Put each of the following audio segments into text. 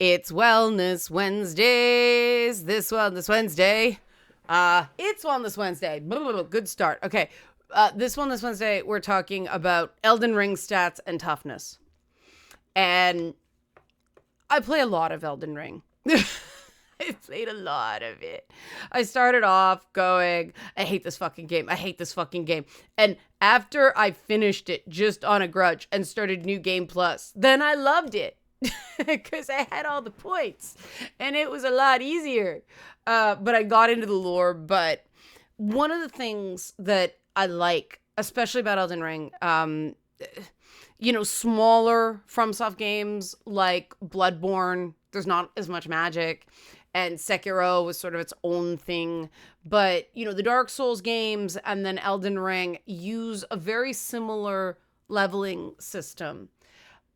It's Wellness Wednesdays. This Wellness Wednesday. It's Wellness Wednesday. Good start. Okay. This Wellness Wednesday, we're talking about Elden Ring stats and toughness. And I play a lot of Elden Ring. I played a lot of it. I started off going, I hate this fucking game. I hate this fucking game. And after I finished it just on a grudge and started New Game Plus, then I loved it because I had all the points and it was a lot easier. But I got into the lore. But one of the things that I like, especially about Elden Ring, smaller FromSoft games like Bloodborne, there's not as much magic. And Sekiro was sort of its own thing. But, the Dark Souls games and then Elden Ring use a very similar leveling system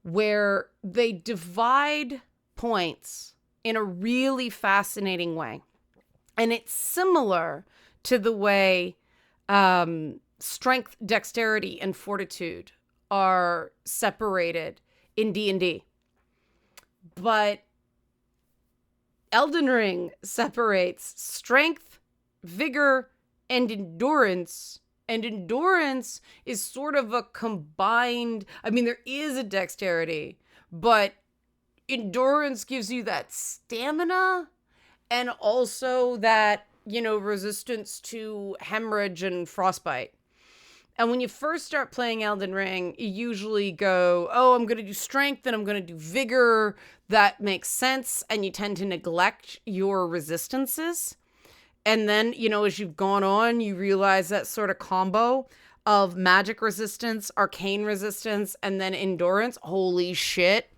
where they divide points in a really fascinating way. And it's similar to the way strength, dexterity, and fortitude are separated in D&D. But Elden Ring separates strength, vigor, and endurance. And endurance is sort of a combined, there is a dexterity, but endurance gives you that stamina and also that, resistance to hemorrhage and frostbite. And when you first start playing Elden Ring, you usually go, I'm going to do strength and I'm going to do vigor. That makes sense. And you tend to neglect your resistances. And then, as you've gone on, you realize that sort of combo of magic resistance, arcane resistance, and then endurance. Holy shit.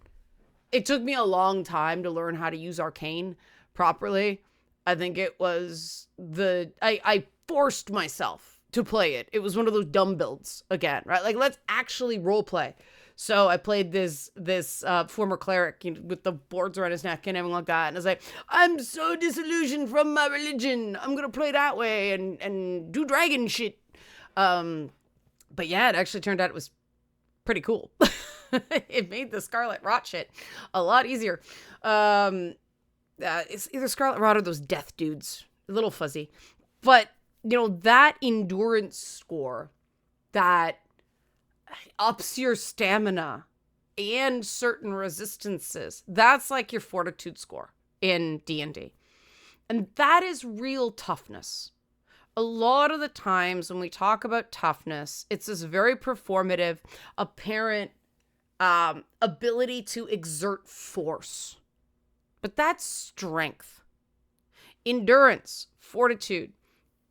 It took me a long time to learn how to use arcane properly. I think it was I forced myself to play it. It was one of those dumb builds again, right? Like, let's actually role play. So I played this former cleric with the boards around his neck and everything like that. And I was like, I'm so disillusioned from my religion. I'm going to play that way and do dragon shit. But yeah, it actually turned out it was pretty cool. It made the Scarlet Rot shit a lot easier. It's either Scarlet Rot or those death dudes. A little fuzzy. But that endurance score that ups your stamina and certain resistances, that's like your fortitude score in D&D. And that is real toughness. A lot of the times when we talk about toughness, it's this very performative, apparent ability to exert force. But that's strength. Endurance, fortitude,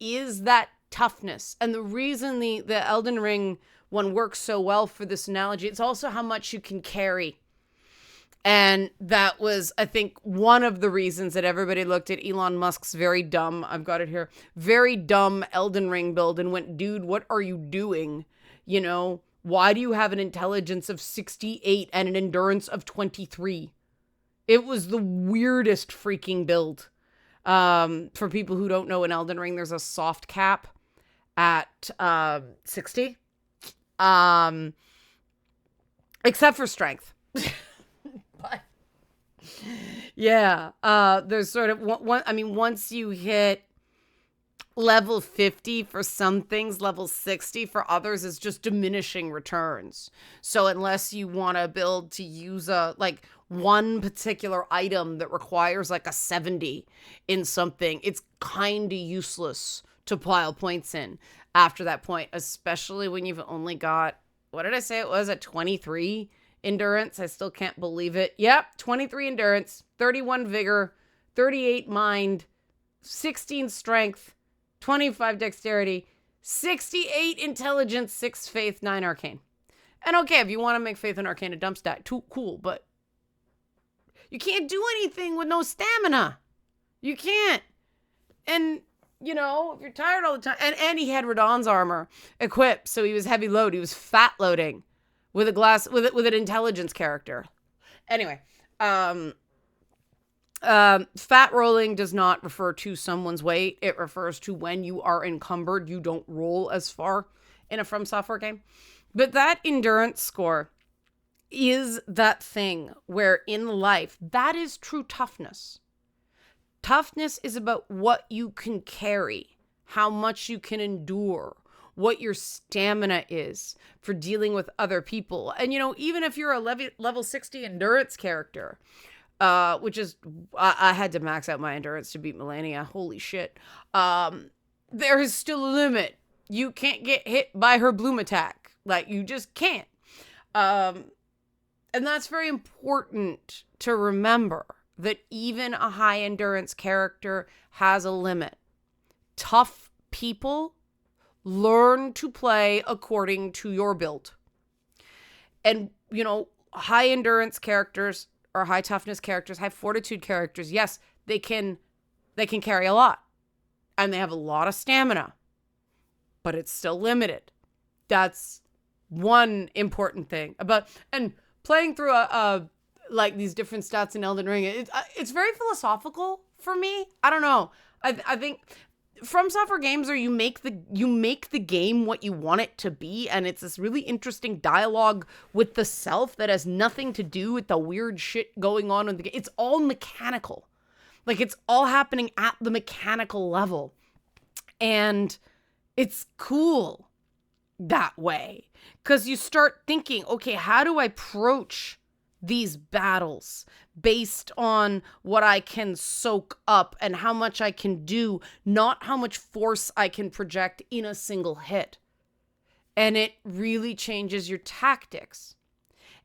is that toughness. And the reason the Elden Ring one works so well for this analogy, it's also how much you can carry. And that was, I think, one of the reasons that everybody looked at Elon Musk's very dumb, I've got it here, very dumb Elden Ring build and went, dude, what are you doing? Why do you have an intelligence of 68 and an endurance of 23? It was the weirdest freaking build. For people who don't know, in Elden Ring, there's a soft cap at 60. Except for strength. But yeah, there's sort of once you hit level 50 for some things, level 60 for others is just diminishing returns. So unless you want to build to use one particular item that requires like a 70 in something, it's kind of useless to pile points in after that point, especially when you've only got, what did I say it was, at 23 endurance? I still can't believe it. Yep, 23 endurance, 31 vigor, 38 mind, 16 strength, 25 dexterity, 68 intelligence, 6 faith, 9 arcane. And okay, if you want to make faith and arcane a dump stat, too cool, but you can't do anything with no stamina. You can't. And, if you're tired all the time. And he had Radahn's armor equipped, so he was heavy load. He was fat loading with an intelligence character. Anyway, fat rolling does not refer to someone's weight. It refers to when you are encumbered, you don't roll as far in a From Software game. But that endurance score is that thing where in life, that is true toughness. Toughness is about what you can carry, how much you can endure, what your stamina is for dealing with other people. And, even if you're a level 60 endurance character, which is, I had to max out my endurance to beat Melania. Holy shit. There is still a limit. You can't get hit by her bloom attack. Like, you just can't. And that's very important to remember, that even a high endurance character has a limit. Tough people learn to play according to your build. And, high endurance characters or high toughness characters, high fortitude characters, yes, they can carry a lot. And they have a lot of stamina. But it's still limited. That's one important thing about, and playing through like these different stats in Elden Ring, it's very philosophical for me. I don't know. I think From Software games are you make the game what you want it to be, and it's this really interesting dialogue with the self that has nothing to do with the weird shit going on in the game. It's all mechanical. Like, it's all happening at the mechanical level. And it's cool that way, because you start thinking, okay, how do I approach these battles based on what I can soak up and how much I can do, not how much force I can project in a single hit. And it really changes your tactics.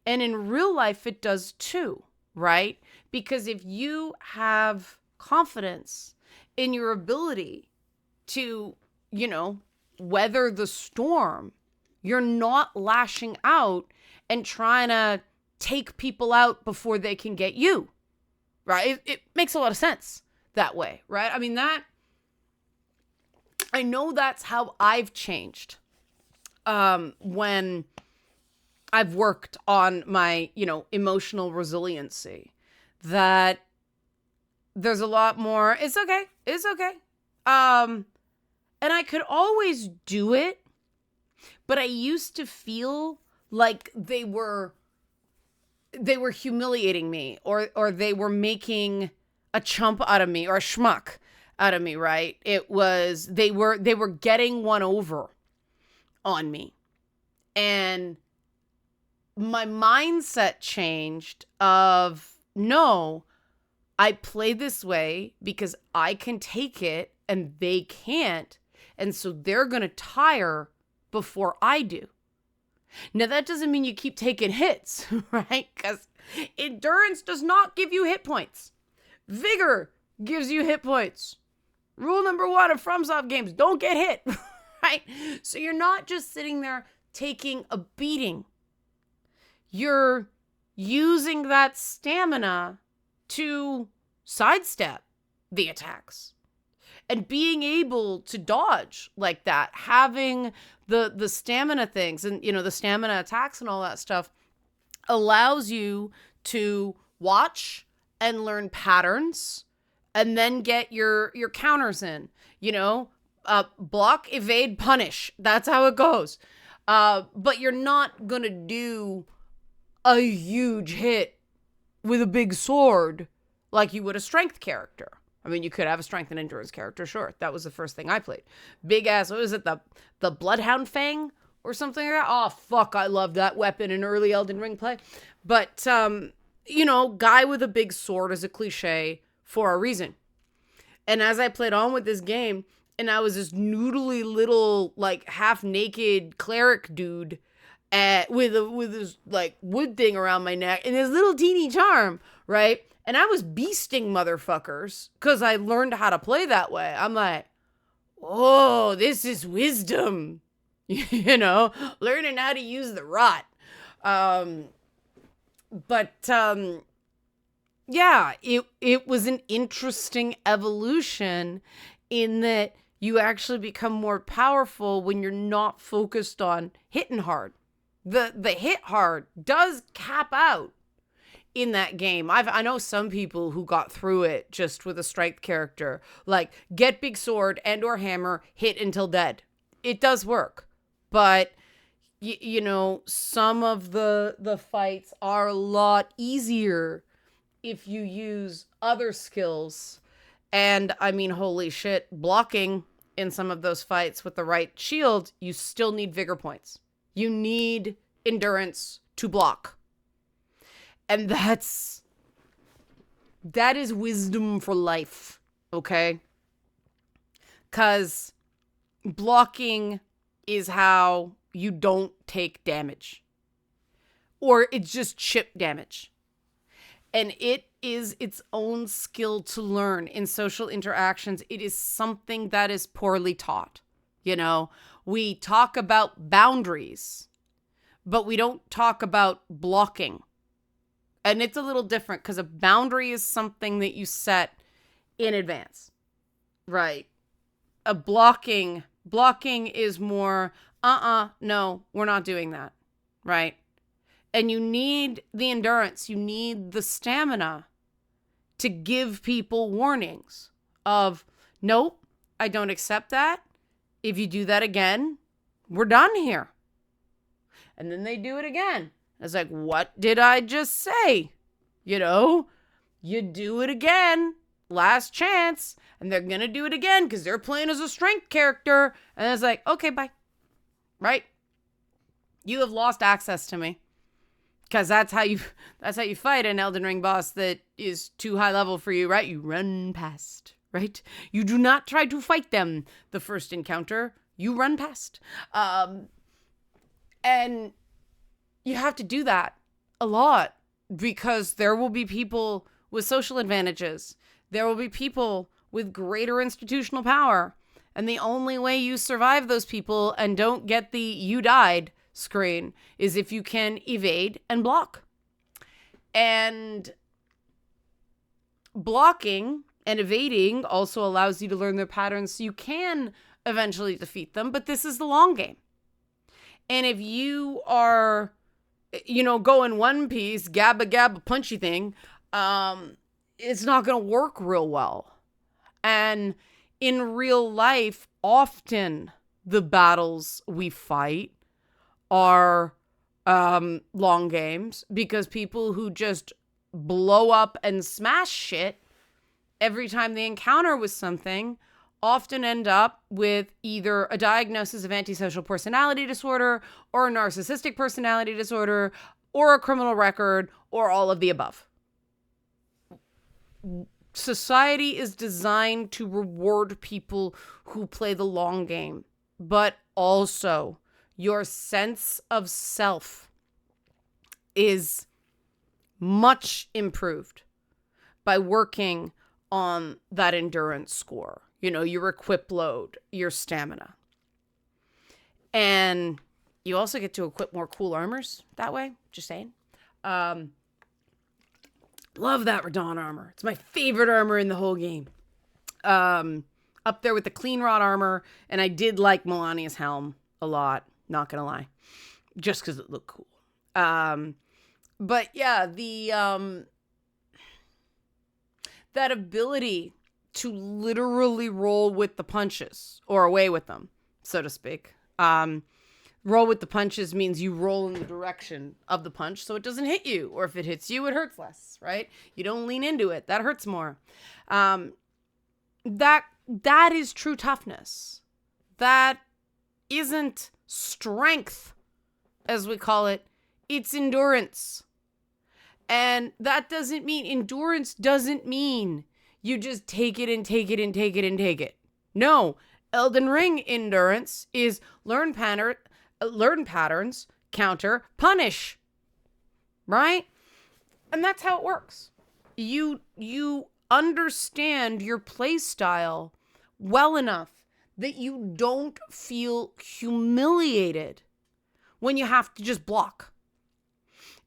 And in real life, it does too, right? Because if you have confidence in your ability to, weather the storm, you're not lashing out and trying to take people out before they can get you, right? It makes a lot of sense that way, right? I mean, I know that's how I've changed when I've worked on my, emotional resiliency, that there's a lot more, it's okay. And I could always do it, but I used to feel like they were humiliating me, or they were making a chump out of me, or a schmuck out of me, right? It was, they were getting one over on me. And my mindset changed of, no, I play this way because I can take it and they can't. And so they're going to tire before I do. Now, that doesn't mean you keep taking hits, right? Because endurance does not give you hit points. Vigor gives you hit points. Rule number 1 of FromSoft games, don't get hit, right? So you're not just sitting there taking a beating. You're using that stamina to sidestep the attacks. And being able to dodge like that, having the stamina things and, the stamina attacks and all that stuff allows you to watch and learn patterns and then get your counters in, block, evade, punish. That's how it goes. But you're not going to do a huge hit with a big sword like you would a strength character. I mean, you could have a strength and endurance character, sure. That was the first thing I played. Big ass, what was it, the Bloodhound Fang or something like that? Oh, fuck, I love that weapon in early Elden Ring play. But, guy with a big sword is a cliche for a reason. And as I played on with this game, and I was this noodly little, like, half-naked cleric dude with this, like, wood thing around my neck and this little teeny charm, right? And I was beasting motherfuckers because I learned how to play that way. I'm like, oh, this is wisdom, learning how to use the rot. Yeah, it was an interesting evolution in that you actually become more powerful when you're not focused on hitting hard. The hit hard does cap out in that game. I know some people who got through it just with a strength character, like get big sword and or hammer, hit until dead. It does work, but some of the fights are a lot easier if you use other skills. And I mean, holy shit, blocking in some of those fights with the right shield, you still need vigor points. You need endurance to block. And that is wisdom for life, okay? Because blocking is how you don't take damage. Or it's just chip damage. And it is its own skill to learn in social interactions. It is something that is poorly taught. We talk about boundaries, but we don't talk about blocking. And it's a little different because a boundary is something that you set in advance, right? A blocking is more, no, we're not doing that, right? And you need the endurance, you need the stamina to give people warnings of, nope, I don't accept that. If you do that again, we're done here. And then they do it again. It's like, what did I just say? You do it again, last chance, and they're going to do it again because they're playing as a strength character. And it's like, okay, bye. Right? You have lost access to me. Because that's how you fight an Elden Ring boss that is too high level for you, right? You run past, right? You do not try to fight them the first encounter. You run past. And you have to do that a lot because there will be people with social advantages. There will be people with greater institutional power. And the only way you survive those people and don't get the "you died" screen is if you can evade and block. And blocking and evading also allows you to learn their patterns so you can eventually defeat them, but this is the long game. And if you are, going one piece, gabba gabba punchy thing, it's not going to work real well. And in real life, often the battles we fight are long games because people who just blow up and smash shit every time they encounter with something often end up with either a diagnosis of antisocial personality disorder or a narcissistic personality disorder or a criminal record or all of the above. Society is designed to reward people who play the long game, but also your sense of self is much improved by working on that endurance score. Your equip load, your stamina. And you also get to equip more cool armors that way. Just saying. Love that Radon armor. It's my favorite armor in the whole game. Up there with the clean rod armor. And I did like Melania's helm a lot. Not gonna lie. Just because it looked cool. But yeah, that ability to literally roll with the punches or away with them, so to speak. Roll with the punches means you roll in the direction of the punch so it doesn't hit you. Or if it hits you, it hurts less, right? You don't lean into it. That hurts more. That is true toughness. That isn't strength, as we call it. It's endurance. And that doesn't mean, endurance doesn't mean you just take it and take it and take it and take it. No, Elden Ring endurance is learn patterns, counter, punish. Right? And that's how it works. You understand your play style well enough that you don't feel humiliated when you have to just block.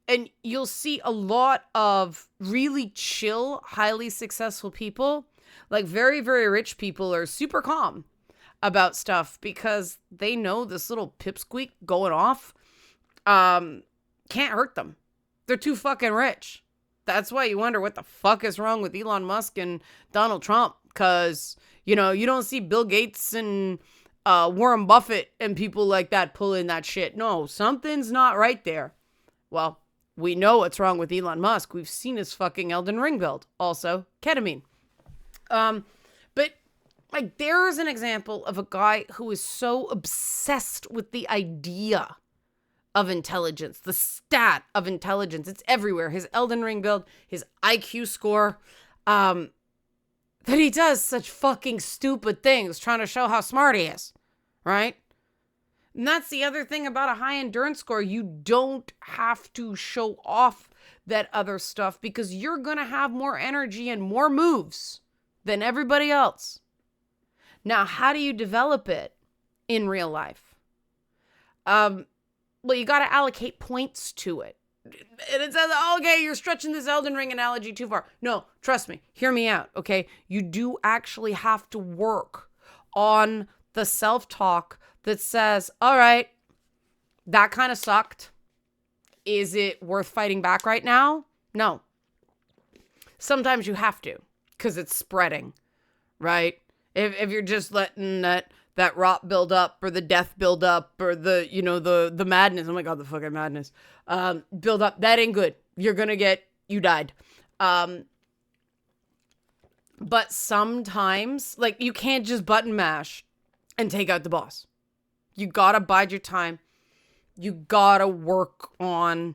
And you'll see a lot of really chill, highly successful people, like very, very rich people, are super calm about stuff because they know this little pipsqueak going off can't hurt them. They're too fucking rich. That's why you wonder what the fuck is wrong with Elon Musk and Donald Trump, because, you don't see Bill Gates and Warren Buffett and people like that pulling that shit. No, something's not right there. Well, we know what's wrong with Elon Musk. We've seen his fucking Elden Ring build. Also, ketamine. But like, there's an example of a guy who is so obsessed with the idea of intelligence, the stat of intelligence. It's everywhere. His Elden Ring build, his IQ score, that he does such fucking stupid things trying to show how smart he is, right? And that's the other thing about a high endurance score. You don't have to show off that other stuff because you're going to have more energy and more moves than everybody else. Now, how do you develop it in real life? Well, you got to allocate points to it. And it says, okay, you're stretching this Elden Ring analogy too far. No, trust me. Hear me out, okay? You do actually have to work on the self-talk that says, all right, that kind of sucked. Is it worth fighting back right now? No. Sometimes you have to because it's spreading, right? If you're just letting that rot build up or the death build up or the madness, oh my God, the fucking madness, build up, that ain't good. You died. But sometimes, like, you can't just button mash and take out the boss. You gotta bide your time. You gotta work on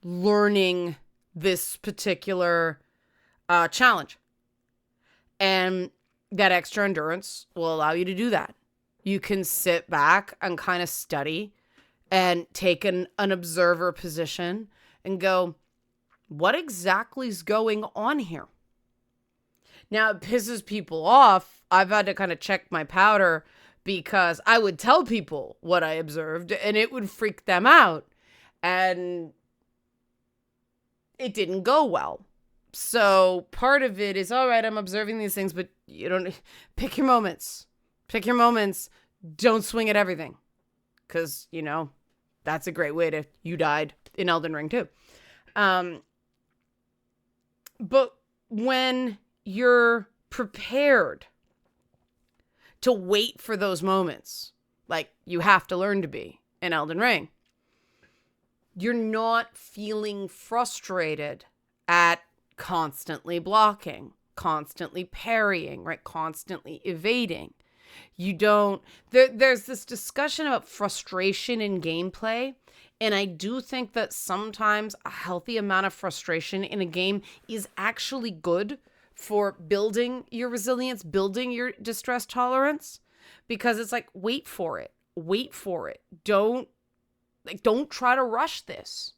learning this particular challenge. And that extra endurance will allow you to do that. You can sit back and kind of study and take an observer position and go, what exactly is going on here? Now, it pisses people off. I've had to kind of check my powder because I would tell people what I observed and it would freak them out. And it didn't go well. So part of it is, all right, I'm observing these things, but you don't pick your moments. Pick your moments. Don't swing at everything. Because, that's a great way to, you died in Elden Ring too. But when you're prepared to wait for those moments, like you have to learn to be in Elden Ring, you're not feeling frustrated at constantly blocking, constantly parrying, right? Constantly evading. You don't, there's this discussion about frustration in gameplay. And I do think that sometimes a healthy amount of frustration in a game is actually good for building your resilience, building your distress tolerance, because it's like, wait for it. Wait for it. Don't try to rush this.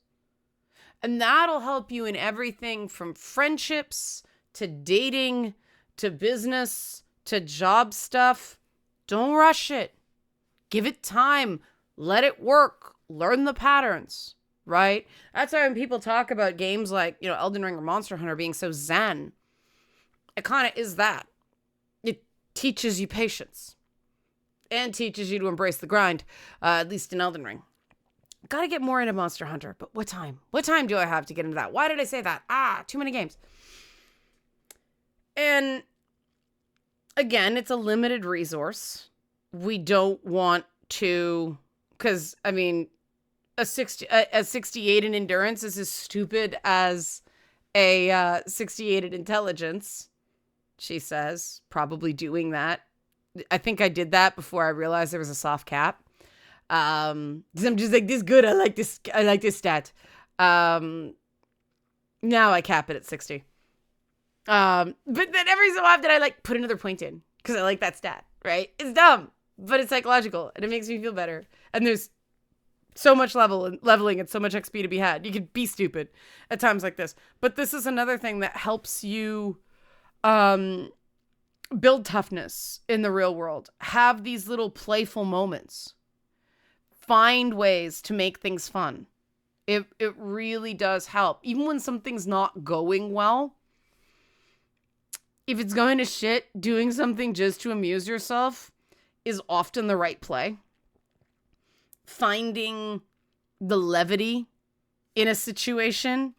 And that'll help you in everything from friendships to dating to business to job stuff. Don't rush it. Give it time. Let it work. Learn the patterns, right? That's why when people talk about games like, Elden Ring or Monster Hunter being so zen, it kind of is that. It teaches you patience and teaches you to embrace the grind, at least in Elden Ring. Gotta get more into Monster Hunter, but what time? What time do I have to get into that? Why did I say that? Too many games. And again, it's a limited resource. We don't want to, because, a 68 in endurance is as stupid as a 68 in intelligence, she says, probably doing that. I think I did that before I realized there was a soft cap. I'm just like, this good. I like this stat. Now I cap it at 60. But then every so often I put another point in because I like that stat, right? It's dumb, but it's psychological and it makes me feel better. And there's so much leveling and so much XP to be had. You could be stupid at times like this, but this is another thing that helps you, build toughness in the real world. Have these little playful moments. Find ways to make things fun. It really does help. Even when something's not going well, if it's going to shit, doing something just to amuse yourself is often the right play. Finding the levity in a situation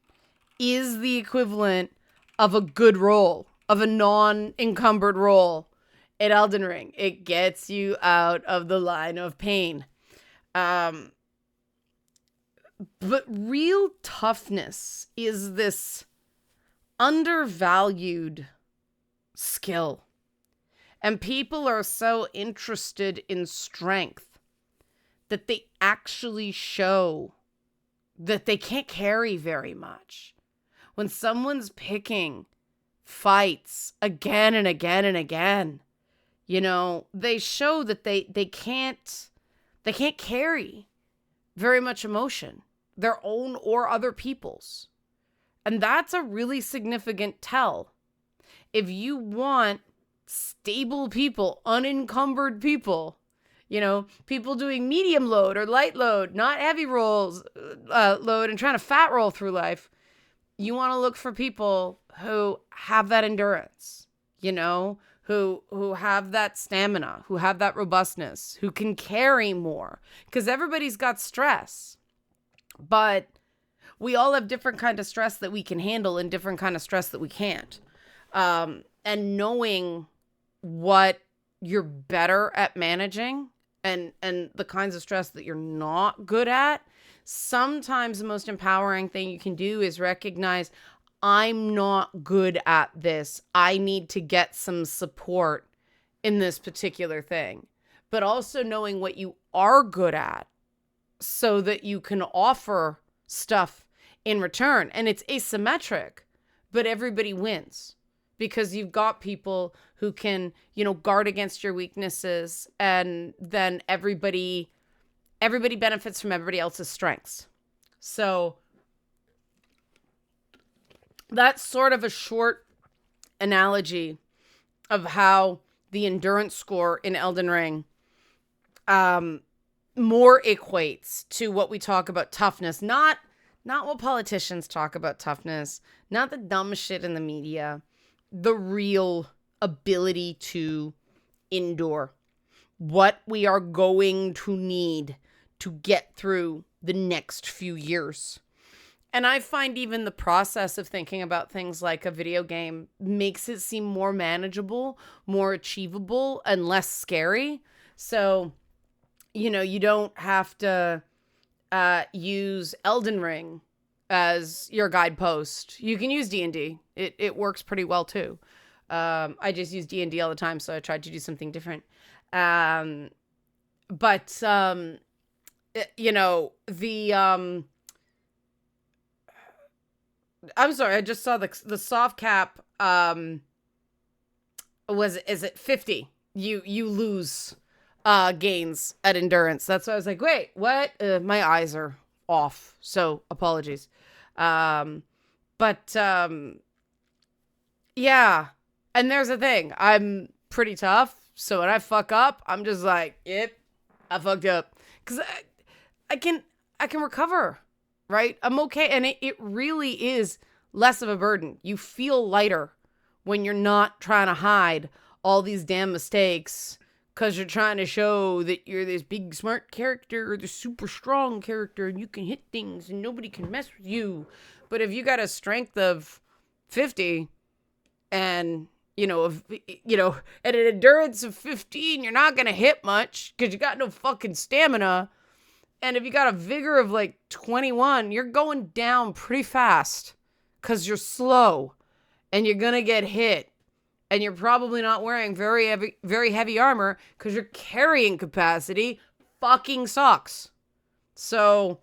is the equivalent of a good roll, of a non-encumbered roll in Elden Ring. It gets you out of the line of pain. But real toughness is this undervalued skill. And people are so interested in strength that they actually show that they can't carry very much. When someone's picking fights again and again and again, you know, they show that they can't carry very much emotion, their own or other people's. And that's a really significant tell. If you want stable people, unencumbered people, you know, people doing medium load or light load, not heavy rolls, load, and trying to fat roll through life, you want to look for people who have that endurance, you know, who have that stamina, who have that robustness, who can carry more, because everybody's got stress, but we all have different kind of stress that we can handle and different kind of stress that we can't. And knowing what you're better at managing and the kinds of stress that you're not good at, sometimes the most empowering thing you can do is recognize, I'm not good at this. I need to get some support in this particular thing. But also knowing what you are good at so that you can offer stuff in return. And it's asymmetric, but everybody wins because you've got people who can, you know, guard against your weaknesses, and then everybody benefits from everybody else's strengths. So that's sort of a short analogy of how the endurance score in Elden Ring more equates to what we talk about toughness, not what politicians talk about toughness, not the dumb shit in the media, the real ability to endure, what we are going to need to get through the next few years. And I find even the process of thinking about things like a video game makes it seem more manageable, more achievable, and less scary. So, you know, you don't have to use Elden Ring as your guidepost. You can use D&D. It works pretty well too. I just use D&D all the time, so I tried to do something different. You know, I'm sorry, I just saw the soft cap is it 50? You lose gains at endurance. That's why I was like, wait, what? My eyes are off, so apologies. Yeah. And there's the thing. I'm pretty tough, so when I fuck up, I'm just like, yep, I fucked up. Because I can recover, right? I'm okay. And it really is less of a burden. You feel lighter when you're not trying to hide all these damn mistakes because you're trying to show that you're this big, smart character or this super strong character and you can hit things and nobody can mess with you. But if you got a strength of 50 and, and an endurance of 15, you're not going to hit much because you got no fucking stamina. And if you got a vigor of like 21, you're going down pretty fast because you're slow and you're going to get hit. And you're probably not wearing very heavy armor because your carrying capacity fucking sucks. So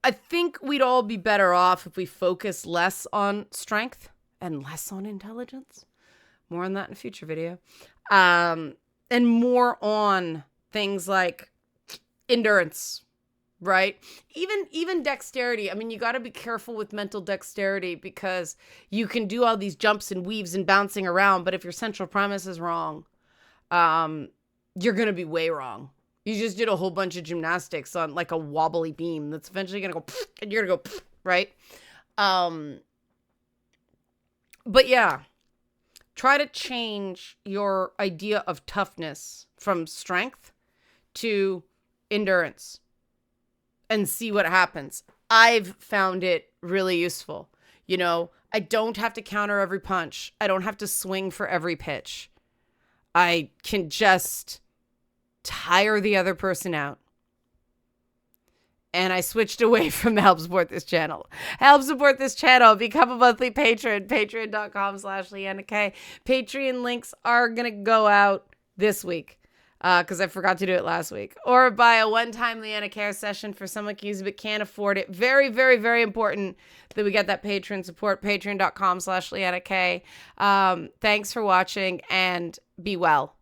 I think we'd all be better off if we focus less on strength and less on intelligence. More on that in a future video. And more on things like endurance, right? Even dexterity. I mean, you got to be careful with mental dexterity because you can do all these jumps and weaves and bouncing around, but if your central premise is wrong, you're going to be way wrong. You just did a whole bunch of gymnastics on like a wobbly beam that's eventually going to go and you're going to go right? But yeah, try to change your idea of toughness from strength to endurance and see what happens. I've found it really useful. I don't have to counter every punch. I don't have to swing for every pitch. I can just tire the other person out. And I switched away from the help support this channel. Help support this channel. Become a monthly patron. Patreon.com/LeannaK. Patreon links are going to go out this week because I forgot to do it last week. Or buy a one-time Leanna Care session for someone who can use it but can't afford it. Very, very, very important that we get that patron support. Patreon.com/LeannaK. Thanks for watching and be well.